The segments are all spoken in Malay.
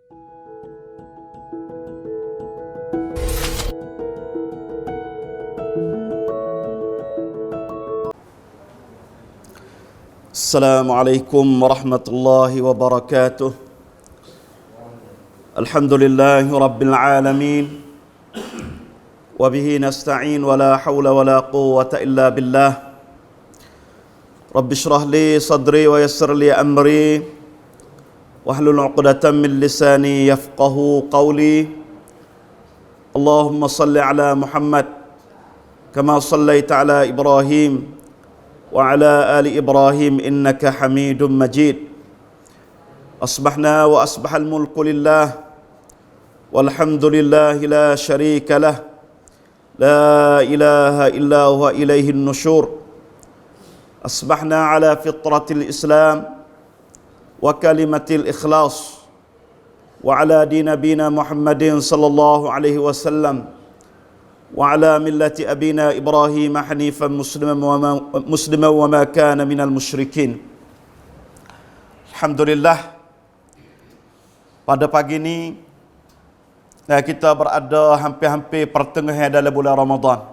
Assalamualaikum warahmatullahi wabarakatuh. Alhamdulillahi rabbil alamin. Wa bihi nasta'in wa la hawla wa la quwwata illa billah. Rabbi shrah li sadri wa yassir li amri wahlul 'uqdatam min lisani yafqahu qawli. Allahumma salli ala Muhammad kama sallaita ala Ibrahim wa ala ali Ibrahim innaka Hamidum Majid. Asbahna wa asbahal mulku lillah walhamdulillahi la syarika lah. La ilaha illa huwa ilaihin nusyur. Asbahna ala fitratil Islam wa kalimatil ikhlas wa ala din nabina Muhammadin sallallahu alaihi wasallam wa ala millati abina Ibrahim hanifan musliman wa ma kana minal musyrikin. Alhamdulillah, pada pagi ini kita berada hampir-hampir pertengahan dalam bulan Ramadan.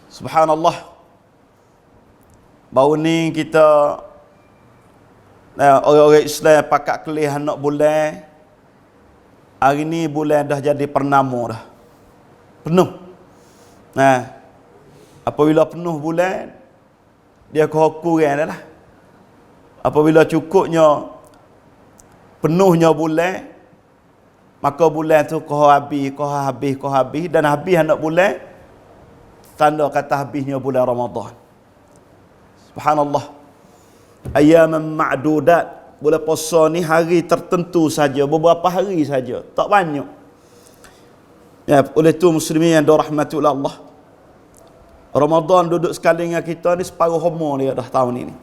Subhanallah, baru ni kita orang-orang Islam pakat kelih anak bulan. Hari ni bulan dah jadi pernama dah. Penuh. Apabila penuh bulan, dia kurang dah lah. Apabila cukupnya penuhnya bulan, maka bulan tu kau habis dan habis anak bulan, tanda kata habisnya bulan Ramadan. Subhanallah. Ayyaman ma'dudat. Bulan puasa ni hari tertentu saja, beberapa hari saja, tak banyak. Ya, oleh tu muslimin yang dirahmati oleh Allah, Ramadan duduk sekali dengan kita ni separuh umur dia dah tahun ini.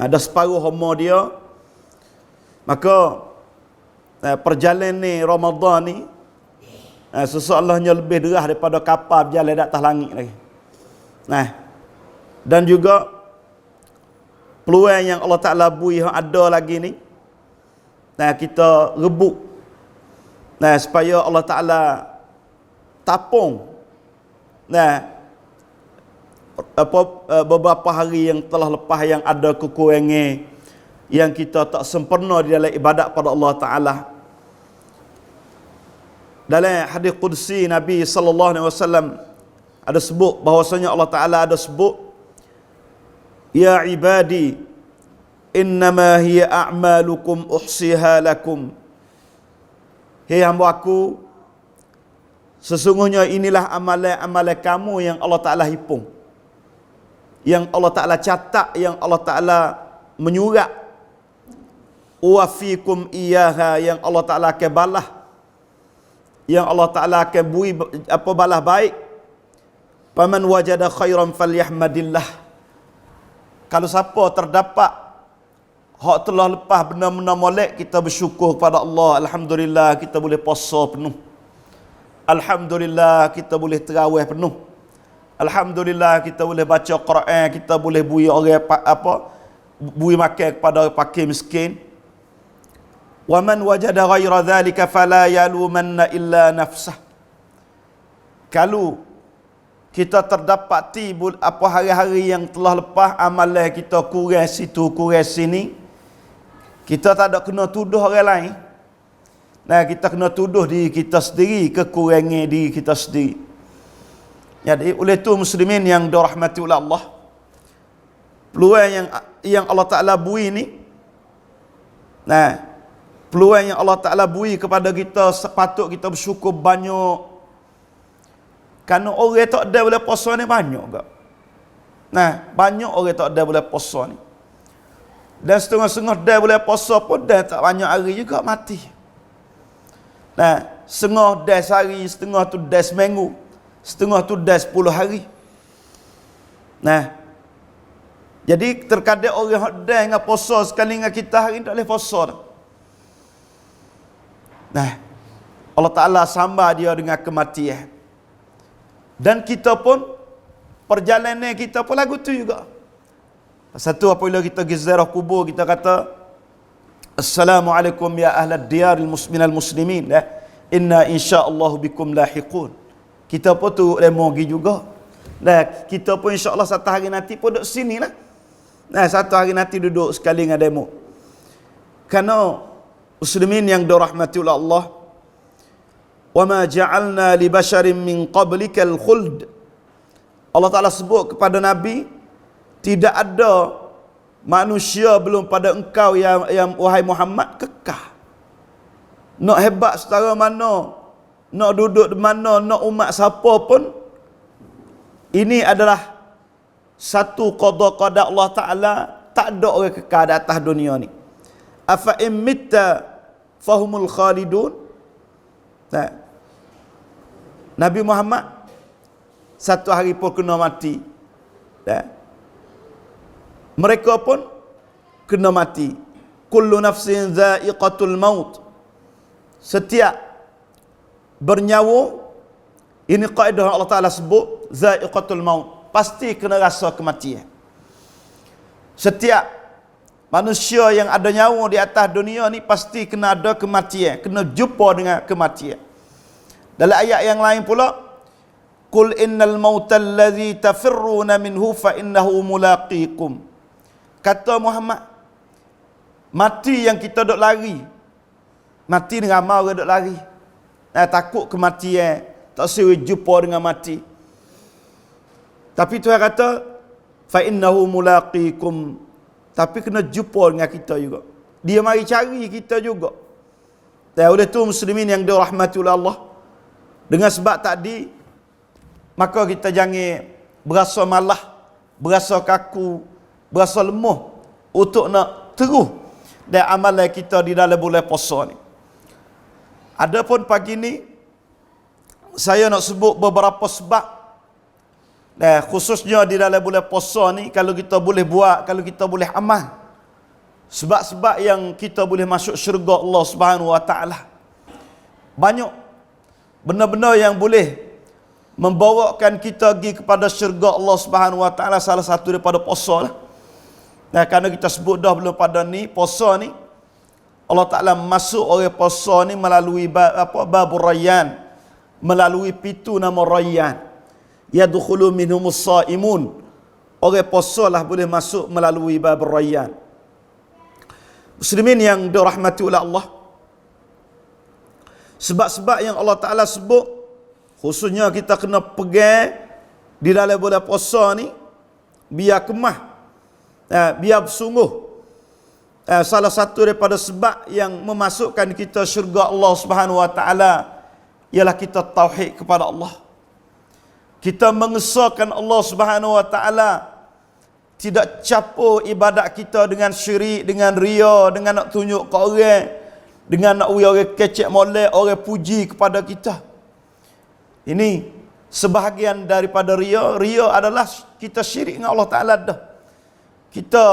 Dah separuh umur dia. Maka perjalanan ni Ramadan ni seseorangnya lebih derah daripada kapal berjalan di atas langit lagi. Dan juga peluang yang Allah Ta'ala bui yang ada lagi ni, kita rebut supaya Allah Ta'ala tapung beberapa hari yang telah lepas yang ada kekurangan, yang kita tak sempurna di dalam ibadat pada Allah Ta'ala. Dalam hadis qudsi Nabi sallallahu alaihi wasallam ada sebut bahwasanya Allah Ta'ala ada sebut, ya ibadi innama hiya a'malukum uhsiha lakum. Hei hamba aku, sesungguhnya inilah amalan-amalan kamu yang Allah Ta'ala hipung, yang Allah Ta'ala catat, yang Allah Ta'ala menyurat. Wa fikum iyaha, yang Allah Ta'ala akan balas, yang Allah Ta'ala akan bui balas baik. Faman wajada khairan falyahmadillah. Kalau siapa terdapat hak telah lepas benda-benda molek, kita bersyukur kepada Allah. Alhamdulillah kita boleh puasa penuh. Alhamdulillah kita boleh tarawih penuh. Alhamdulillah kita boleh baca Quran, kita boleh bui orang bui makan kepada fakir miskin. Wa man wajada ghaira dhalika fala yalumanna illa nafsah. Kalau kita terdapati hari-hari yang telah lepas amalan kita kurang situ kurang sini, kita tak ada kena tuduh orang lain. Kita kena tuduh diri kita sendiri, kekurangan diri kita sendiri. Jadi oleh tu muslimin yang dirahmati oleh Allah, peluang yang Allah Ta'ala bui ni, peluang yang Allah Ta'ala bui kepada kita, sepatut kita bersyukur banyak. Kerana orang tak ada boleh puasa ni banyak ke. Banyak orang tak ada boleh puasa ni. Dan setengah-setengah dah boleh puasa pun dah tak banyak hari juga mati. Setengah dah sehari, setengah tu dah seminggu, setengah tu dah 10 hari. Jadi terkadang orang dah dengan puasa sekali dengan kita hari ni tak boleh puasa dah. Allah Ta'ala sambar dia dengan kematian. Dan kita pun, perjalanan kita pun lagu tu juga. Satu apabila kita pergi ziarah kubur, kita kata Assalamualaikum ya ahlad diyar minal muslimin, inna insyaallah bikum lahiqun. Kita pun tu demo pergi juga. Kita pun insya-Allah satu hari nanti pun duduk sini lah. Satu hari nanti duduk sekali dengan demo. Kerana muslimin yang dirahmati oleh Allah, wa ma ja'alna li basharin min qablikal khuld. Allah Taala sebut kepada Nabi, tidak ada manusia belum pada engkau yang wahai Muhammad kekal. Nak hebat setara mana, nak duduk di mana, nak umat siapa pun, ini adalah satu qada Allah Ta'ala. Tak ada orang kekal di atas dunia ni. Afa imitta fahumul khalidun. Nabi Muhammad satu hari pun kena mati. Mereka pun kena mati. Kullu nafsin dha'iqatul maut. Setiap bernyawa, ini kaedah Allah Ta'ala sebut, dha'iqatul maut, pasti kena rasa kematian. Setiap manusia yang ada nyawa di atas dunia ni pasti kena ada kematian, kena jumpa dengan kematian. Dalam ayat yang lain pula, Qul innal mautal ladzi tafirruna minhu fa innahu mulaqikum. Kata Muhammad, mati yang kita duk lari, mati dengan ramai orang duk lari. Takut kematian, tak sewa jumpa dengan mati. Tapi Tuhan kata, fa innahu mulaqikum. Tapi kena jumpa dengan kita juga. Dia mari cari kita juga. Dan oleh tu muslimin yang dirahmati oleh Allah, dengan sebab tadi, maka kita jangan berasa malah, berasa kaku, berasa lemah untuk nak terus dan amalan kita di dalam bulan puasa ni. Adapun pagi ni saya nak sebut beberapa sebab, khususnya di dalam bulan puasa ni, kalau kita boleh buat, kalau kita boleh amal, sebab-sebab yang kita boleh masuk syurga Allah Subhanahu Wa Taala. Banyak benda-benda yang boleh membawakan kita pergi kepada syurga Allah Subhanahu Wa Taala. Salah satu daripada puasa lah. Kerana kita sebut dah belum pada ni, puasa ni Allah Ta'ala masuk orang puasa ni melalui babur Rayyan, melalui pintu nama Rayyan. Yadkhulu minhumus shaimun. Orang puasa lah boleh masuk melalui babur Rayyan. Muslimin yang dirahmati oleh Allah, sebab-sebab yang Allah Ta'ala sebut, khususnya kita kena pegang di dalam bulan puasa ni, biar kemah, biar bersungguh. Salah satu daripada sebab yang memasukkan kita syurga Allah Subhanahu Wa Taala ialah kita tauhid kepada Allah. Kita mengesahkan Allah Subhanahu Wa Taala, tidak campur ibadat kita dengan syirik, dengan ria, dengan nak tunjuk ke orang, dengan nak orang kecek molek, orang puji kepada kita. Ini sebahagian daripada ria. Ria adalah kita syirik dengan Allah Ta'ala dah. Kita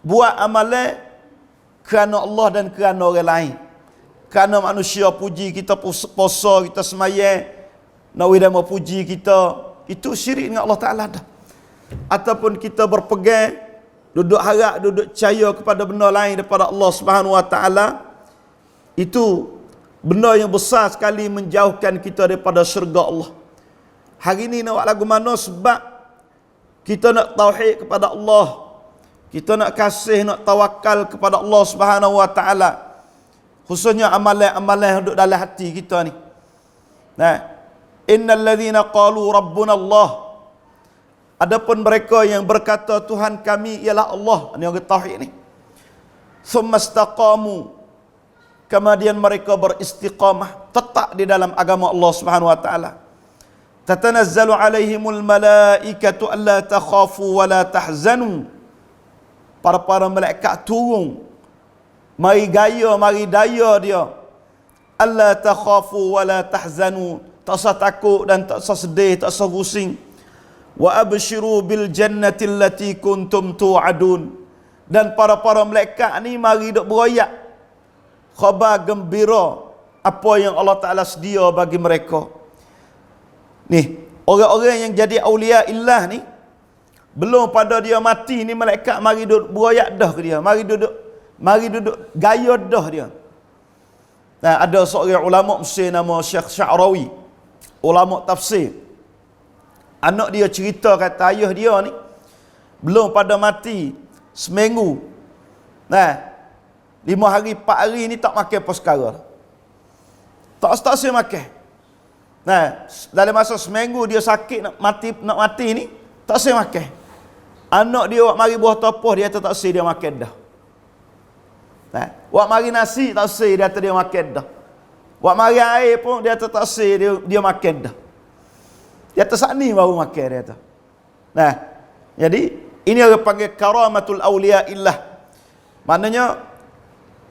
buat amalan kerana Allah dan kerana orang lain. Kerana manusia puji kita, puasa kita, semayang, nak wida mau puji kita, itu syirik dengan Allah Ta'ala dah. Ataupun kita berpegang, duduk harap, duduk percaya kepada benda lain daripada Allah Subhanahu Wa Ta'ala, itu benda yang besar sekali menjauhkan kita daripada syurga Allah. Hari ini nak buat lagu mana? Sebab kita nak tauhid kepada Allah, kita nak kasih, nak tawakal kepada Allah Subhanahu Wa Ta'ala, khususnya amalan-amalan yang duduk dalam hati kita ni. Innal ladzina qalu rabbuna Allah. Adapun mereka yang berkata Tuhan kami ialah Allah, ni orang tauhid ni. Tsumma istaqamu, kemudian mereka beristiqamah, tetap di dalam agama Allah Subhanahu Wa Ta'ala. Tatanazzalu alaihimul malaikatu alla takhafu wa la tahzanu. Para malaikat turun, mari gaya, mari daya dia. Alla takhafu wa la tahzanu, tak usah takut dan tak usah sedih, tak usah pusing. Wa abshiru bil jannati allati kuntum tu'adun. Dan para malaikat ni mari duk beroyak khabar gembira apa yang Allah Ta'ala sedia bagi mereka. Ni, orang-orang yang jadi awliya illah ni, belum pada dia mati ni, malaikat mari duduk beroyak dah ke dia. mari duduk gaya dah dia. Nah, ada seorang ulama Mesir nama Syekh Sya'rawi, ulama tafsir. Anak dia cerita kata ayah dia ni belum pada mati seminggu. Nah, 5 hari 4 hari ni tak makan apa sekara. Tak saya makan. Nah, dalam masa seminggu dia sakit nak mati ni, tak saya makan. Anak dia wak mari buah topoh dia tak saya dia makan dah. Nah, wak mari nasi tak saya dia dia makan dah. Wak mari air pun dia tak saya dia makan dah. Dia tak ni baru makan dia tu. Nah, jadi ini orang panggil karamatul awliya illah. Maknanya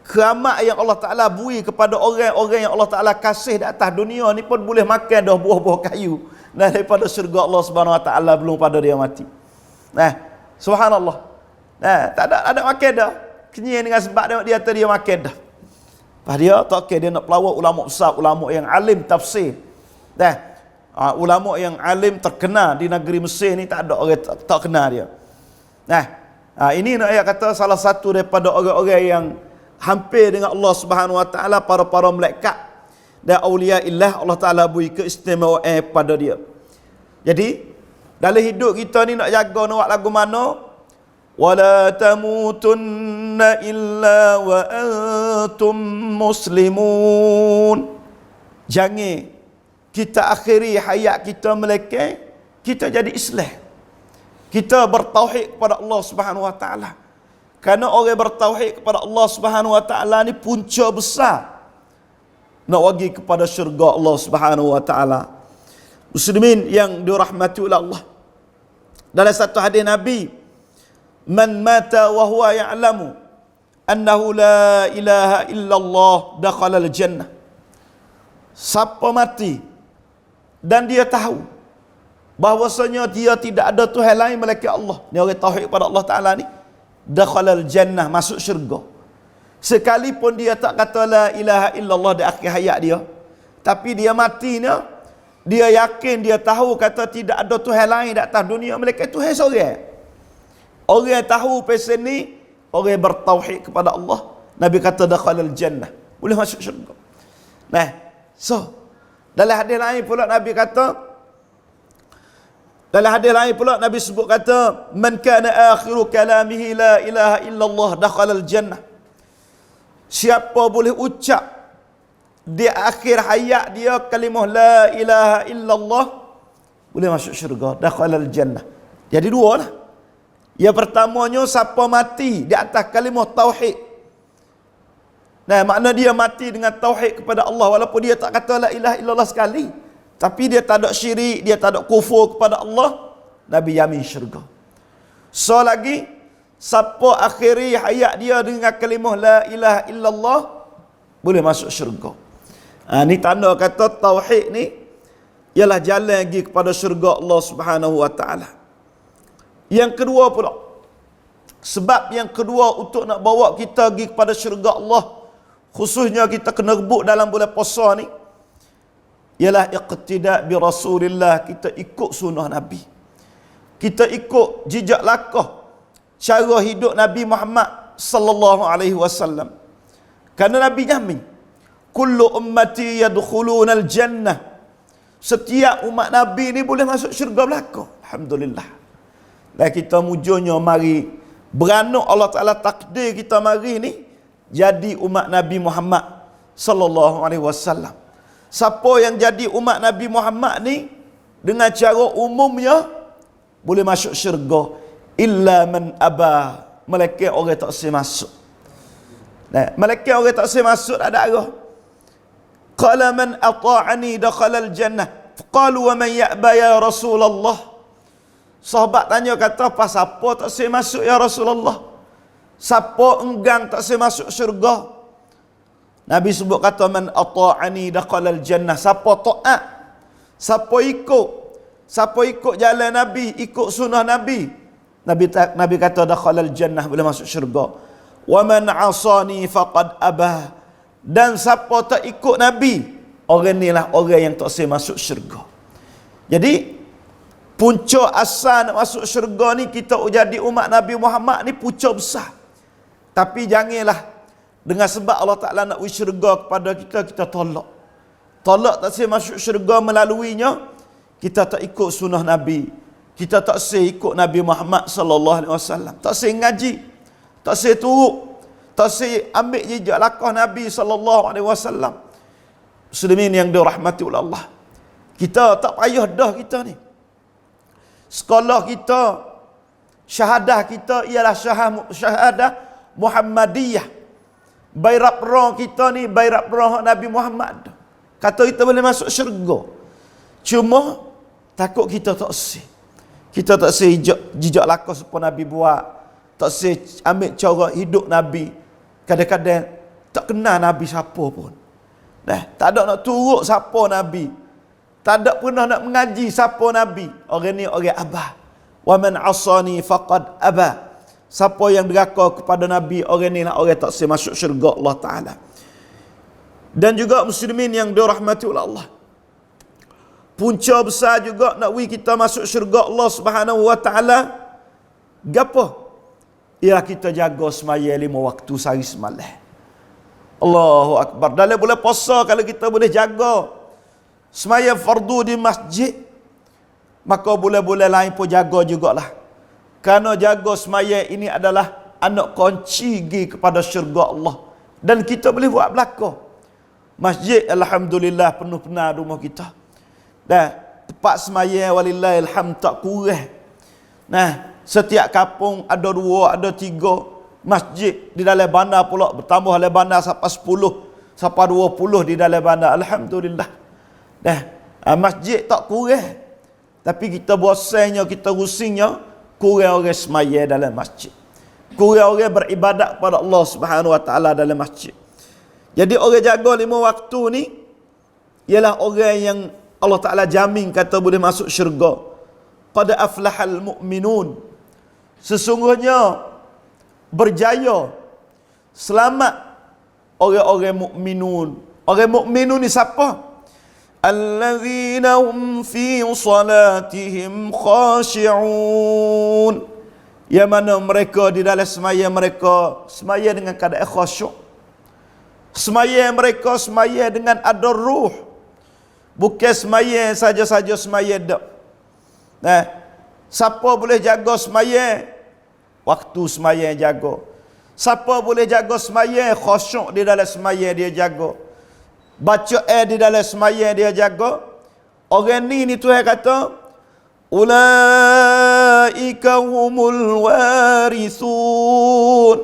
keramat yang Allah Ta'ala beri kepada orang-orang yang Allah Ta'ala kasih di atas dunia ni pun boleh makan dah buah-buah kayu. Nah, daripada syurga Allah Subhanahu Wa Ta'ala belum pada dia mati. Nah, subhanallah. Nah, tak ada makan dah. Kenyang dengan sebab dia makan dah. Lepas dia tak okay, dia nak pelawak ulama besar, ulama yang alim tafsir. Nah, ulama yang alim terkenal di negeri Mesir ni tak ada orang tak kenal dia. Nah, ini nak ayat kata salah satu daripada orang-orang yang hampir dengan Allah Subhanahu Wa Taala, para malaikat dan aulia illah, Allah Taala beri keistimewaan pada dia. Jadi dalam hidup kita ni nak jaga nak buat lagu mana? Wala tamutunna illa wa antum muslimun. Jangan kita akhiri hayat kita melainkan kita jadi Islam. Kita bertauhid kepada Allah Subhanahu Wa Taala. Karena orang bertauhid kepada Allah Subhanahu Wa Taala ni punca besar nak bagi kepada syurga Allah Subhanahu Wa Taala. Muslimin yang dirahmati oleh Allah, dalam satu hadis Nabi, man mata wa huwa ya'lamu annahu la ilaha illallah dakhala al-jannah. Siapa mati dan dia tahu bahwasanya dia tidak ada Tuhan lain melainkan Allah, ni orang tauhid kepada Allah Taala ni, dakhalal jannah, masuk syurga. Sekalipun dia tak kata la ilaha illallah di akhir hayat dia, tapi dia matinya dia yakin, dia tahu kata tidak ada Tuhan lain di atas dunia melainkan Tuhan seorang. Orang yang tahu pasal ni, orang yang bertauhid kepada Allah, Nabi kata dakhalal jannah, boleh masuk syurga. Nah, so dalam hadis lain pula Nabi kata, dalam hadis lain pula Nabi sebut kata, man kana akhiru kalamihi la ilaha illallah dakhalal jannah. Siapa boleh ucap di akhir hayat dia kalimah la ilaha illallah, boleh masuk syurga, dakhalal jannah. Jadi dua lah. Yang pertamanya siapa mati di atas kalimah tauhid. Nah, makna dia mati dengan tauhid kepada Allah walaupun dia tak kata la ilaha illallah sekali, tapi dia tak ada syirik, dia tak ada kufur kepada Allah, Nabi yamin syurga. So lagi, siapa akhiri hayat dia dengan kalimah la ilaha illallah, boleh masuk syurga. Ni tanda kata tauhid ni ialah jalan lagi kepada syurga Allah Subhanahu Wa Taala. Yang kedua pula, sebab yang kedua untuk nak bawa kita pergi kepada syurga Allah, khususnya kita kena rebut dalam bulan puasa ni, ialah iqtida bi Rasulillah. Kita ikut sunnah Nabi, kita ikut jejak langkah cara hidup Nabi Muhammad sallallahu alaihi wasallam. Kerana Nabi jamin, kullu ummati yadkhuluna al-jannah, setiap umat Nabi ni boleh masuk syurga belaka. Alhamdulillah. Dan kita mujurnya mari beranak Allah Taala takdir kita mari ni jadi umat Nabi Muhammad sallallahu alaihi wasallam. Siapa yang jadi umat Nabi Muhammad ni dengan cara umumnya boleh masuk syurga, illa man aba, malaikat orang tak boleh masuk. Nah, malaikat orang tak boleh masuk, ada arah. Qala man ata'ani dakhala al-jannah. Qalu wa man ya'ba ya Rasulullah. Sahabat tanya kata, apa siapa tak boleh masuk ya Rasulullah? Siapa enggan tak boleh masuk syurga? Nabi sebut kata, man ata'ani dakhalal jannah. Siapa taat, siapa ikut jalan Nabi, ikut sunnah Nabi, Nabi kata dakhalal jannah, boleh masuk syurga. Wa man 'asani faqad abah. Dan siapa tak ikut Nabi, orang inilah orang yang tak boleh masuk syurga. Jadi punca asal nak masuk syurga ni, kita jadi umat Nabi Muhammad ni punca besar. Tapi janganlah dengan sebab Allah Ta'ala nak beri syurga kepada kita, kita tolak. Tolak tak saya masuk syurga melaluinya, kita tak ikut sunnah Nabi. Kita tak saya ikut Nabi Muhammad sallallahu alaihi wasallam. Tak saya ngaji, tak saya turut, tak saya ambil jejak langkah Nabi sallallahu alaihi wasallam. Muslimin yang dirahmati oleh Allah. Kita tak payah dah kita ni. Sekolah kita, syahadah kita ialah syahadah Muhammadiyah. Bayrak perang kita ni bayrak perang Nabi Muhammad. Kata kita boleh masuk syurga. Cuma takut kita tak sih. Kita tak sih jejak langkah seperti Nabi buat. Tak sih ambil cara hidup Nabi. Kadang-kadang tak kenal Nabi siapa pun. Tak ada nak turut siapa Nabi. Tak ada pernah nak mengaji siapa Nabi. Orang ni orang abah. Wa man asani faqad abah. Siapa yang deraka kepada Nabi, orang ni lah orang tak sih masuk syurga Allah Ta'ala. Dan juga muslimin yang dirahmati oleh Allah. Punca besar juga nak kita masuk syurga Allah Subhanahu wa Ta'ala. Gapo? Ialah kita jaga semaya 5 waktu sehari semalam. Allahu Akbar. Dalam bulan puasa kalau kita boleh jaga semaya fardu di masjid, maka bulan-bulan lain pun jaga jugalah. Kerana jaga semaya ini adalah anak kunci pergi kepada syurga Allah. Dan kita boleh buat belaka. Masjid alhamdulillah penuh-penuh rumah kita. Dan tempat semaya walillahil alhamd tak kurang. Setiap kampung ada 2, ada 3 masjid di dalam bandar pula, bertambah dalam bandar sampai 10, sampai 20 di dalam bandar. Alhamdulillah. Masjid tak kurang. Tapi kita bosannya, kita rusingnya, kurang orang semaya dalam masjid. Kurang orang beribadat kepada Allah Subhanahu wa Ta'ala dalam masjid. Jadi orang jaga 5 waktu ni ialah orang yang Allah Ta'ala jamin kata boleh masuk syurga. Qad aflahal mu'minun. Sesungguhnya berjaya, selamat orang-orang mukminun. Orang mukminun ni siapa? Allazina hum fi salatihim khashi'un. Yang mana mereka di dalam semaya mereka semaya dengan keadaan khusyuk. Semaya mereka semaya dengan ada ruh. Bukan semaya saja-saja semaya dak. Siapa boleh jaga semaya? Waktu semaya jaga. Siapa boleh jaga semaya? Khusyuk di dalam semaya dia jaga. Baca di dalam semaya dia jaga. Orang ni Tuhan kata, ulaika humul warithun.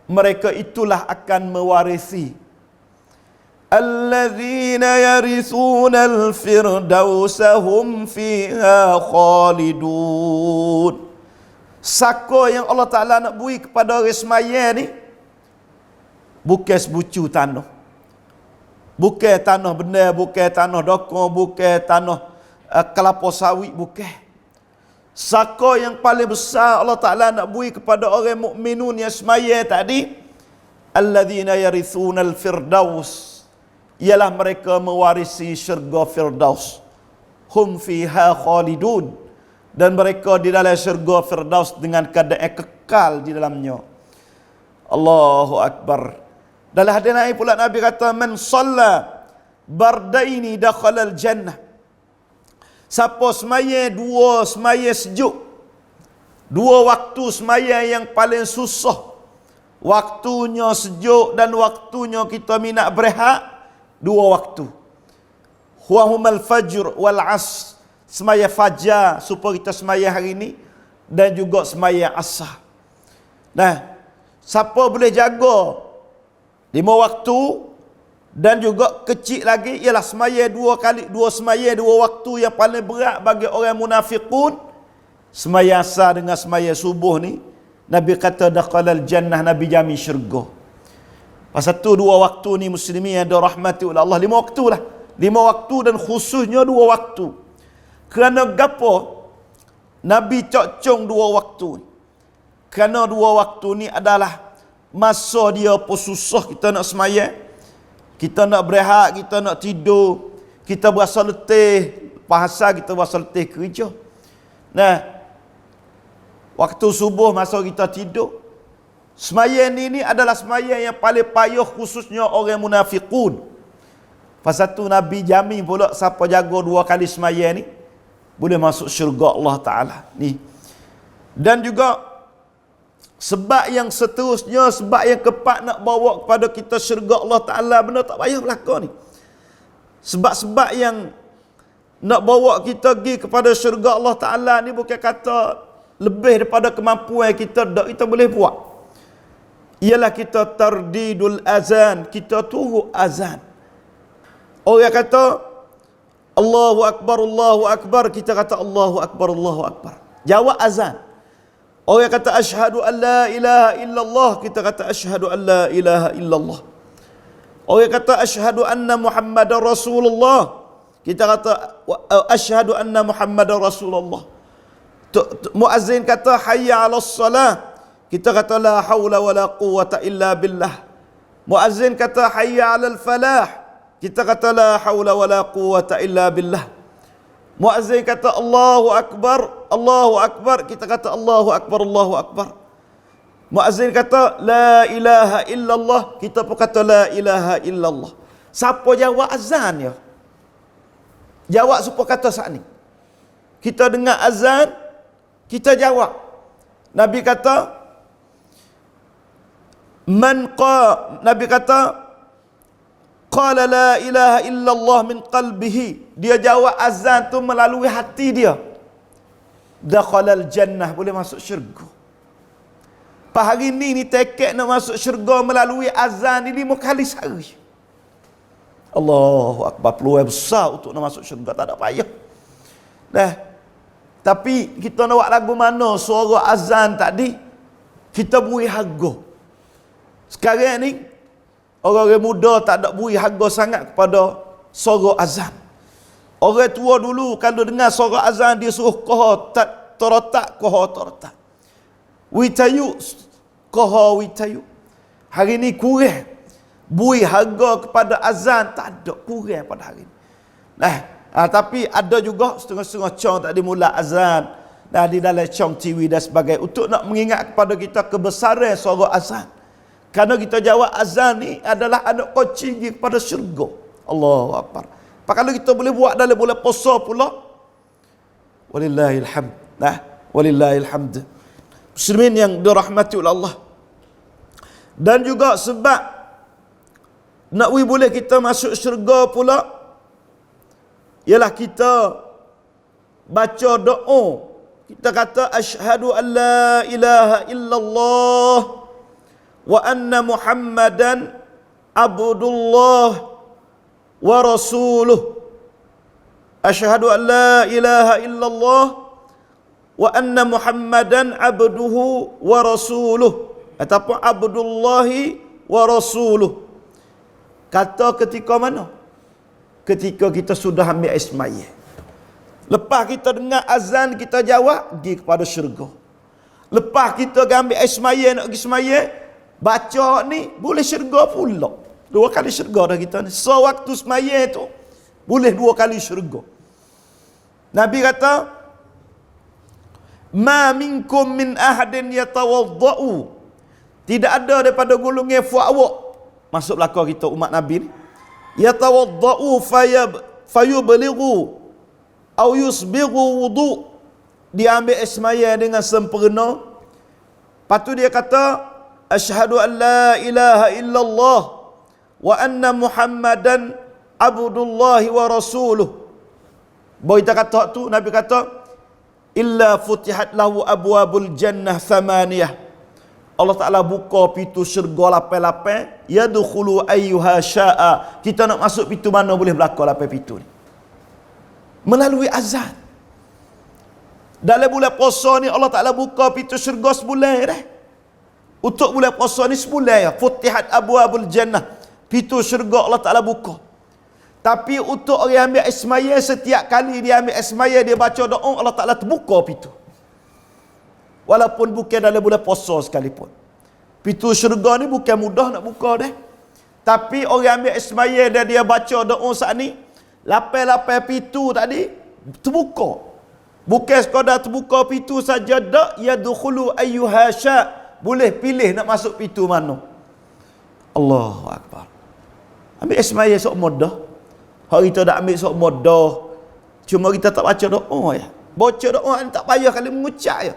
Mereka itulah akan mewarisi. Allazina yarithuna al-firdausa hum fiha khalidun. Saka yang Allah Ta'ala nak beri kepada orang semaya ni bukan sebucu tanah, bukan tanah benar, bukan tanah dokong, bukan tanah kelapa sawit, bukan. Saka yang paling besar Allah Ta'ala nak beri kepada orang mukminun yang semaya tadi, alladzina yarithuna al-firdaus, ialah mereka mewarisi syurga firdaus. Hum fiha khalidun. Dan mereka di dalam syurga firdaus dengan keadaan kekal di dalamnya. Allahu Akbar. Dalam hadis lain pula Nabi kata, man shalla bardaini dakhalal jannah. Siapa semaya 2 semaya sejuk, 2 waktu semaya yang paling susah, waktunya sejuk dan waktunya kita minat berehat, 2 waktu. Huwahumal fajr wal asr. Semaya fajar supaya kita semaya hari ini, dan juga semaya asar. Siapa boleh jaga 5 waktu dan juga kecil lagi ialah semaya 2 semaya 2 waktu yang paling berat bagi orang munafiqun. Semaya asar dengan semaya subuh ni Nabi kata dakhalal jannah, Nabi jamin syurga. Pasal tu 2 waktu ni muslimin yang dirahmati oleh Allah, 5 waktu lah. 5 waktu dan khususnya 2 waktu. Kerana gapo Nabi cocong 2 waktu? Kerana 2 waktu ni adalah masa dia pun susah kita nak semaya, kita nak berehat, kita nak tidur, kita berasa letih, bahasa kita berasa letih kerja. Waktu subuh masa kita tidur, Sembahyang ni adalah sembahyang yang paling payah, khususnya orang munafiqun. Pasal tu Nabi jamin pula siapa jaga 2 kali sembahyang ni boleh masuk syurga Allah Ta'ala ni. Dan juga sebab yang seterusnya, sebab yang keempat nak bawa kepada kita syurga Allah Ta'ala, benda tak payah berlaku ni. Sebab-sebab yang nak bawa kita pergi kepada syurga Allah Ta'ala ni bukan kata lebih daripada kemampuan kita, tak kita boleh buat. Ialah kita tardidul azan, kita turut azan. Orang kata Allahu Akbar, kita kata Allahu Akbar. Jawab azan. Orang kata asyhadu an la ilaha illallah, kita kata asyhadu an la ilaha illallah. Orang kata asyhadu anna Muhammadar Rasulullah, kita kata asyhadu anna Muhammadar Rasulullah. Muazzin kata hayya 'alas salah, kita kata la haula wala quwwata illa billah. Muazzin kata hayya 'alal falah, kita kata la haula wala quwwata illa billah. Muazzin kata Allahu Akbar, kita kata Allahu Akbar. Muazzin kata la ilaha illallah, kita pun kata la ilaha illallah. Siapa jawab azan ya? Jawab supaya kata saat ni. Kita dengar azan, kita jawab. Nabi kata Nabi kata qala la ilaha illallah min qalbihi, dia jawab azan tu melalui hati dia, dakhalal jannah, boleh masuk syurga. Hari ni tekek nak masuk syurga melalui azan ni 5 kali sehari. Allahu Akbar, peluang besar untuk nak masuk syurga, tak ada payah. Tapi kita nak buat lagu mana suara azan tadi, kita beri harga. Sekarang ni orang-orang muda tak ada beri harga sangat kepada suara azan. Orang tua dulu kalau dengar suara azan dia suruh koha torotak. Witayu koha witayu. Hari ni kurang beri harga kepada azan, tak ada, kurang pada hari ni. Tapi ada juga setengah-setengah cong tak dimula azan di dalam cong TV dan sebagainya, untuk nak mengingat kepada kita kebesaran suara azan. Kerana kita jawab azan ni adalah anak kunci kepada syurga. Allahu Akbar. Kalau kita boleh buat dalam bulan puasa pula, walillahil hamd. Walillahil hamd. Muslimin yang dirahmati oleh Allah. Dan juga sebab nak boleh kita masuk syurga pula, ialah kita baca doa. Kita kata asyhadu an la ilaha illallah wa anna Muhammadan abdullah wa rasuluh. Asyhadu an la ilaha illallah wa anna Muhammadan abduhu wa rasuluh, ataupun abdullahi wa rasuluh. Kata ketika mana? Ketika kita sudah ambil air sembahyang. Lepas kita dengar azan, kita jawab, pergi kepada syurga. Lepas kita ambil air sembahyang, nak pergi sembahyang, baca ni boleh syurga pula. 2 kali syurga dah kita ni. Sewaktu sembahyang tu boleh 2 kali syurga. Nabi kata ma minkum min ahadin yatawaddau, tidak ada daripada golongan awak, masuk belakang kita umat Nabi ni, yatawaddau fayublighu au yusbighu wudu, dia ambil air sembahyang dengan sempurna. Lepas tu dia kata asyhadu an la ilaha illallah wa anna Muhammadan abdullahi wa rasuluh. Baru kita kata tu, Nabi kata illa futihat lahu abwabul jannah thamaniyah, Allah Ta'ala buka pintu syurga 8-8, yadkhulu ayyuha sya'a, kita nak masuk pintu mana boleh berlaku 8 pintu ni melalui azan. Dalam bulan puasa ni Allah Ta'ala buka pintu syurga sebulan dah. Untuk bulan puasa ni sebulan ya, futihat abwabul jannah, pintu syurga Allah Ta'ala buka. Tapi untuk orang ambil ismayah, setiap kali dia ambil ismayah, dia baca doa, Allah Ta'ala terbuka pintu. Walaupun bukan dalam bulan puasa sekalipun. Pintu syurga ni bukan mudah nak buka dah. Tapi orang ambil ismayah dan dia baca doa saat ni, 8 pintu tadi terbuka. Bukan sekadar terbuka pintu saja dak, yadkhulu ayyuha sya', boleh pilih nak masuk pintu mana. Allahu Akbar. Ambil semaya sok mudah. Hari kita dah ambil sok mudah. Cuma kita tak baca doa ya. Baca doa tak payah kali mengucap ya.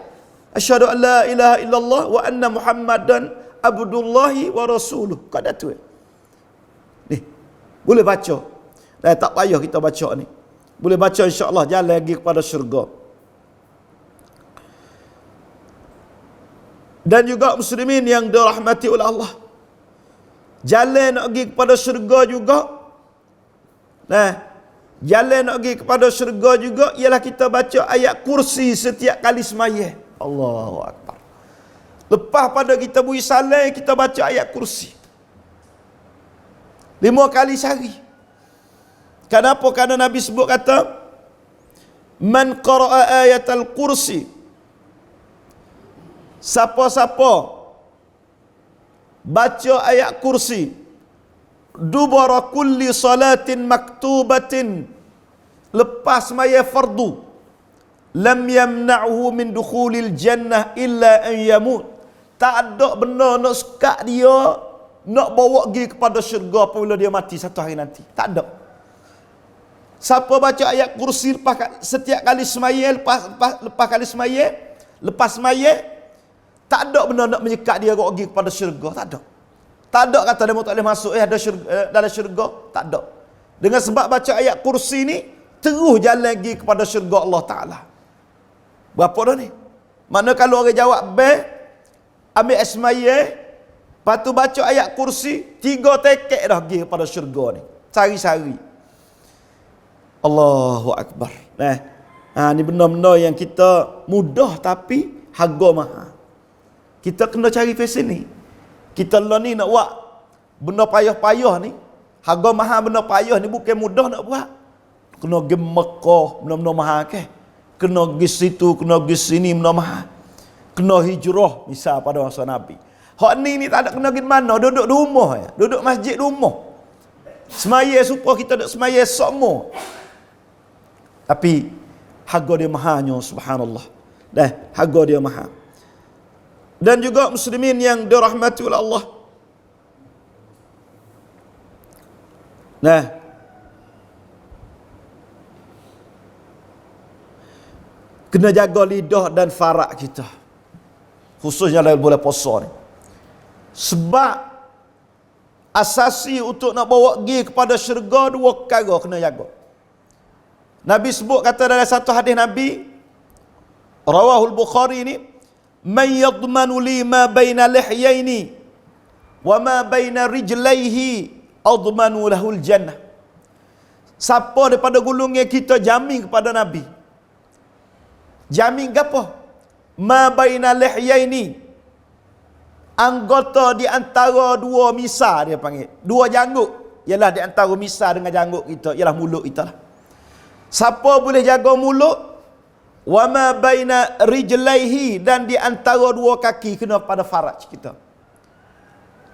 Asyhadu an la ilaha illallah wa anna Muhammadan abdullahi wa rasuluh. Kada tu. Ni. Boleh baca. Dah tak payah kita baca ni. Boleh baca insya-Allah jalan lagi kepada syurga. Dan juga muslimin yang dirahmati oleh Allah. Jalan nak pergi kepada syurga juga. Nah, jalan nak pergi kepada syurga juga ialah kita baca ayat kursi setiap kali sembahyang. Allahu Akbar. Lepas pada kita beri salam, kita baca ayat kursi 5 kali sehari. Kenapa? Kerana Nabi sebut kata, man qara'a ayatal kursi, siapa-siapa baca ayat kursi dubara kulli salatin maktubatin, lepas maya fardu, lam yamna'hu min dukhulil jannah illa an yamut. Tak ada benda nak sekat dia nak bawa pergi kepada syurga apabila dia mati satu hari nanti. Tak ada. Siapa baca ayat kursi setiap kali semaya, lepas kali semaya, lepas semaya, tak ada benda nak menyekat dia pergi kepada syurga. Tak ada. Tak ada kata dia tak boleh masuk ada syurga, dalam syurga. Tak ada. Dengan sebab baca ayat kursi ni, terus jalan lagi kepada syurga Allah Ta'ala. Berapa dah ni? Mana kalau orang jawab B, ambil semaya, lepas tu baca ayat kursi, 3 tekek dah pergi kepada syurga ni. Sari-sari. Allahu Akbar. Ni benda-benda yang kita mudah tapi harga mahal. Kita kena cari fashion ni. Kita lah ni nak buat benda payah-payah ni, harga mahal benda payah ni bukan mudah nak buat. Kena pergi Mekah, benda-benda mahal ke? Kena pergi situ, kena pergi sini, benda mahal. Kena hijrah, misal pada masa Nabi. Hak ni tak ada kena pergi mana, duduk di rumah ya. Duduk masjid di rumah. Semaya supaya kita duduk semaya semua. Tapi harga dia mahalnya, subhanallah. Harga dia mahal. Dan juga muslimin yang dirahmati oleh Allah. Kena jaga lidah dan farak kita. Khususnya dalam bulan puasa ni. Sebab asasi untuk nak bawa pergi kepada syurga 2 perkara kena jaga. Nabi sebut kata dalam satu hadis Nabi, Rawahul Bukhari ni, man yadmanu li ma baina lihyaini wa ma baina rijlaihi admanu lahul jannah. Siapa daripada golongan kita jamin kepada Nabi. Jamin gapo? Ma baina lihyaini, anggota di antara 2 misar dia panggil. 2 janggut. Ialah di antara misar dengan janggut kita, ialah mulut kita lah. Siapa boleh jaga mulut? Wa ma baina rijlaihi, dan di antara 2 kaki kena pada faraj kita.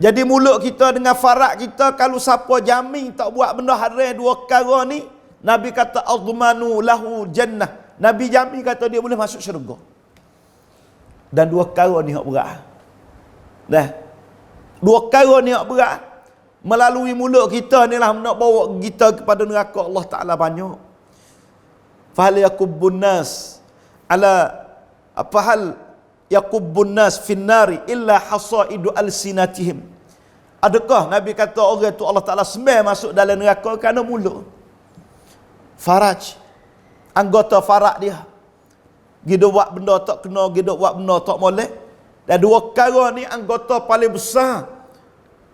Jadi mulut kita dengan faraj kita, kalau siapa jamin tak buat benda haram 2 perkara ni, Nabi kata admanu lahu jannah. Nabi jamin kata dia boleh masuk syurga. Dan 2 perkara ni hak berat. 2 perkara ni hak berat. Melalui mulut kita ni lah nak bawa kita kepada neraka Allah Ta'ala banyak. Fahal yakubbun nas ala hal yakubbun nas finnari illa hasaidu alsinatihim. Adakah Nabi kata orang tu Allah Ta'ala semai masuk dalam neraka kerana mulut? Faraj, anggota farak dia. Gido buat benda tak kena, gido buat benda tak molek. Dan 2 perkara ni anggota paling besar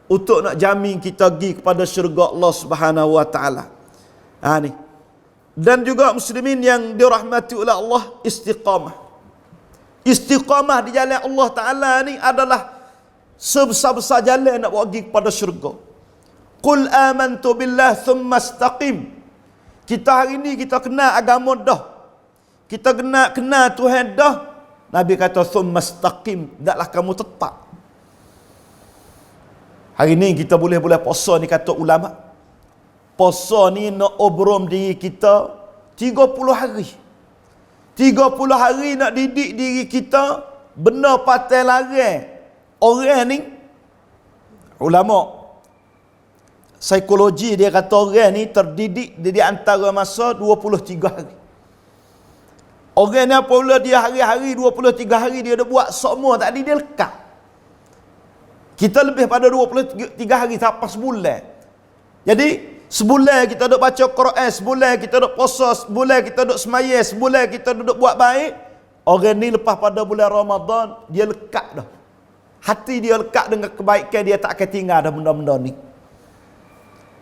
untuk nak jamin kita pergi kepada syurga Allah Subhanahu wa Ta'ala. Ni. Dan juga muslimin yang dirahmati oleh Allah, istiqamah. Istiqamah di jalan Allah Ta'ala ni adalah sebesar-besar jalan nak pergi kepada syurga. Qul amantu billah thumma istaqim. Kita hari ni kita kenal agama dah. Kita kenal Tuhan dah. Nabi kata thumma istaqim, hendaklah kamu tetap. Hari ni kita boleh puasa ni kata ulama. Puasa ni nak obrom diri kita 30 hari. 30 hari nak didik diri kita benda patai larang orang ni, ulama psikologi dia kata orang ni terdidik di antara masa 23 hari. Orang ni apabila dia hari-hari 23 hari dia dah buat semua tadi, dia lekat. Kita lebih pada 23 hari sampai sebulan. Jadi sebulan kita duk baca Quran, sebulan kita duk puasa, sebulan kita duk semaya, sebulan kita duk buat baik. Orang ni lepas pada bulan Ramadan dia lekat dah. Hati dia lekat dengan kebaikan, dia tak akan tinggal dah benda-benda ni.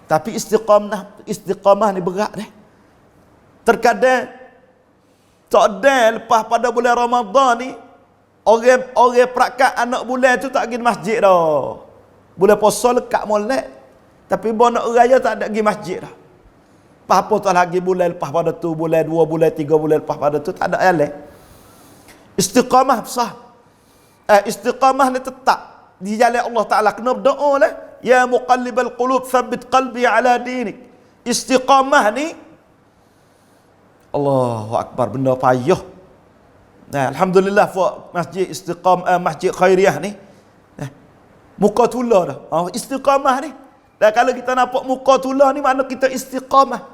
Tapi istiqamah ni berat dah. Terkadang tak ada lepas pada bulan Ramadan ni, orang perakat anak bulan tu tak pergi masjid dah. Bulan puasa lekat molek. Tapi bona raya tak ada pergi masjid dah. Apa tak lagi bulan lepas pada tu, bulan 2, bulan 3, bulan lepas pada tu tak ada jalan. Istiqamah besar. Istiqamah ni tetap di jalan Allah Ta'ala. Kena berdoa lah. Ya muqallibal qulub thabbit qalbi ala dinik. Istiqamah ni, Allahu Akbar, benda payah. Nah, alhamdulillah masjid masjid khairiyah ni muka tular dah. Istiqamah ni. Dan kalau kita nampak muka tular ni, mana kita istiqamah.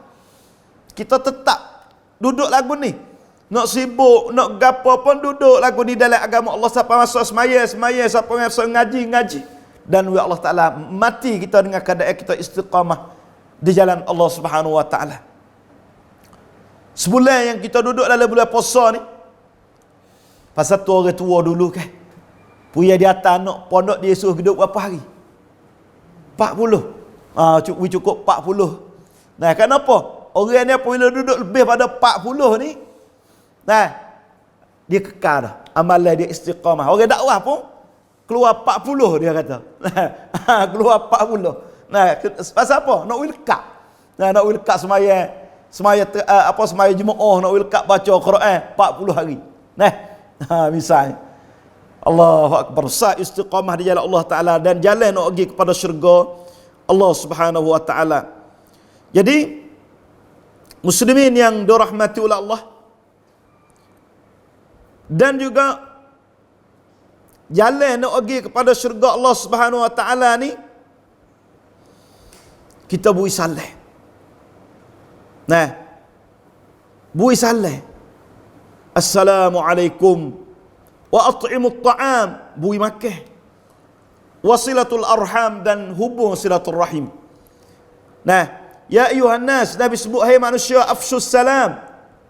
Kita tetap duduk lagu ni. Nak sibuk, nak gapo pun duduk lagu ni dalam agama Allah. Siapa masuk semaya, siapa masuk ngaji. Dan Allah Ta'ala mati kita dengan keadaan kita istiqamah di jalan Allah Subhanahu Wa Ta'ala. Sebulan yang kita duduk dalam bulan puasa ni, pasal tu orang tua dulu kan, punya di atas anak pondok dia suruh hidup berapa hari? 40. Cukup 40. Nah, kenapa? Orang ni apabila duduk lebih pada 40 ni, nah, dia kekal dah. Amalan dia istiqamah. Orang dakwah pun keluar 40 dia kata. Keluar 40. Nah, pasal apa? Nak wilkat. Nah, nak wilkat semaya Jumaat, nak wilkat baca Quran 40 hari. Nah, misalnya. Allahu Akbar. Sah istiqamah di jalan Allah Ta'ala dan jalan nak pergi kepada syurga Allah Subhanahu Wa Ta'ala. Jadi muslimin yang dirahmati oleh Allah, dan juga jalan nak pergi kepada syurga Allah Subhanahu Wa Ta'ala ni, kita bui salah. Nah, bui salah. Assalamualaikum wa at'imut ta'am, bui makan. Wasilatul arham, dan hubung silaturrahim. Nah, ya ayuhan nas, Nabi sebut, hai manusia, afshus salam,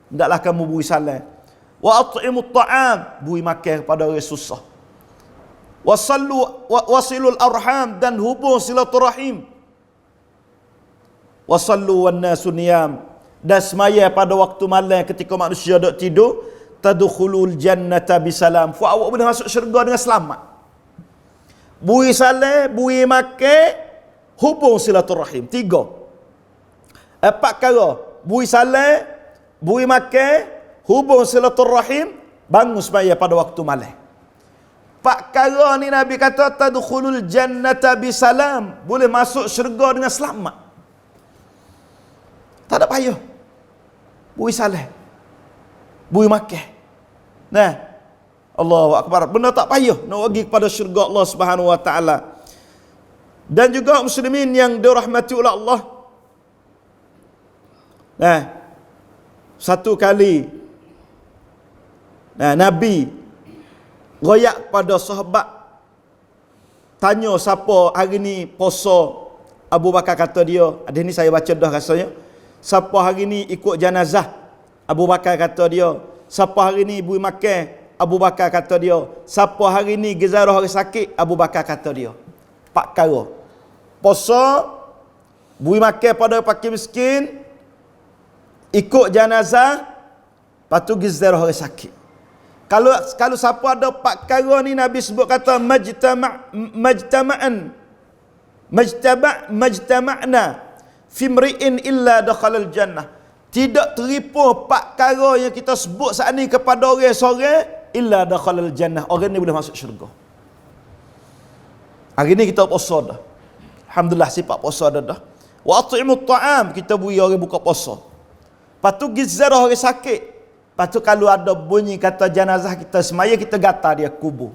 hendaklah kamu bui salam. Wa at'imut ta'am, bui makan kepada orang susah. Wasilul arham, dan hubung silaturrahim. Wasallu wan nasu niyam, dan semaya pada waktu malam ketika manusia duk tidur. Tadkhulul jannata bisalam, fu awak boleh masuk syurga dengan selamat. Bui salam, bui makan, hubung silaturrahim. 3. 4 perkara. Bui salam, bui makan, hubung silaturrahim, bangun semaya pada waktu malam. 4 perkara ni Nabi kata tadkhulul jannata bisalam, boleh masuk syurga dengan selamat. Tak ada payah. Bui salam, bui makan. Nah, Allahu Akbar. Benda tak payah nak pergi kepada syurga Allah Subhanahu Wa Ta'ala. Dan juga muslimin yang dirahmati oleh Allah. Nah, satu kali Nabi royak pada sahabat, tanya siapa hari ni puasa. Abu Bakar kata dia, ada ni saya baca dah rasanya, siapa hari ni ikut jenazah. Abu Bakar kata dia, siapa hari ni bui makan. Abu Bakar kata dia, siapa hari ni gezarah orang sakit. Abu Bakar kata dia. 4 perkara. Puasa, bui makan pada fakir miskin, ikut jenazah, lepas tu gezarah orang sakit. Kalau siapa ada 4 perkara ni, Nabi sebut kata majtama'na fimri'in illa dakhalal jannah. Tidak teripu 4 perkara yang kita sebut saat ni kepada orang seorang, illa dakhalal jannah, orang ni boleh masuk syurga. Hari ni kita puasa dah. Alhamdulillah, sifat puasa dah. Wa at'imut ta'am, kita beri orang buka puasa. Lepas tu gizarah orang sakit. Lepas tu kalau ada bunyi kata jenazah kita semaya, kita gatal dia kubur.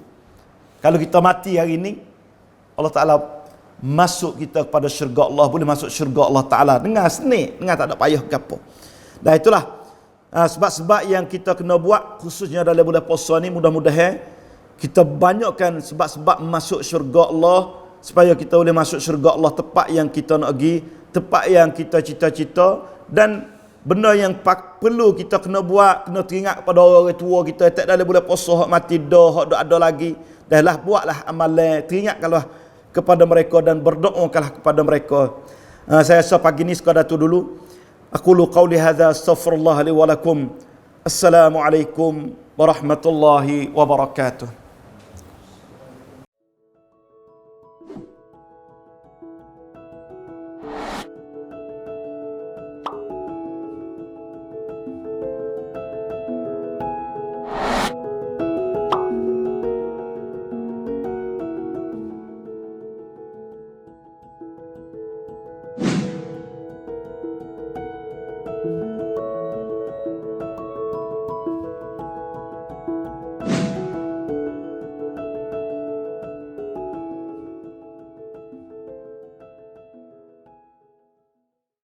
Kalau kita mati hari ini, Allah Ta'ala masuk kita kepada syurga Allah, boleh masuk syurga Allah Ta'ala dengan senik, dengan tak ada payah ke apa. Dan itulah sebab-sebab yang kita kena buat, khususnya dalam bulan puasa ni. Mudah-mudahan kita banyakkan sebab-sebab masuk syurga Allah, supaya kita boleh masuk syurga Allah tepat yang kita nak pergi, tepat yang kita cita-cita. Dan benda yang perlu kita kena buat, kena teringat pada orang tua kita tak dalam bulan puasa hak mati dah, hak dak ada lagi. Dahlah buatlah amalan, teringatkanlah kepada mereka dan berdoakanlah kepada mereka. Saya rasa pagi ni sekadar tu dulu. Aqulu qawli hadza astaghfirullah li wa lakum. Assalamualaikum warahmatullahi wabarakatuh.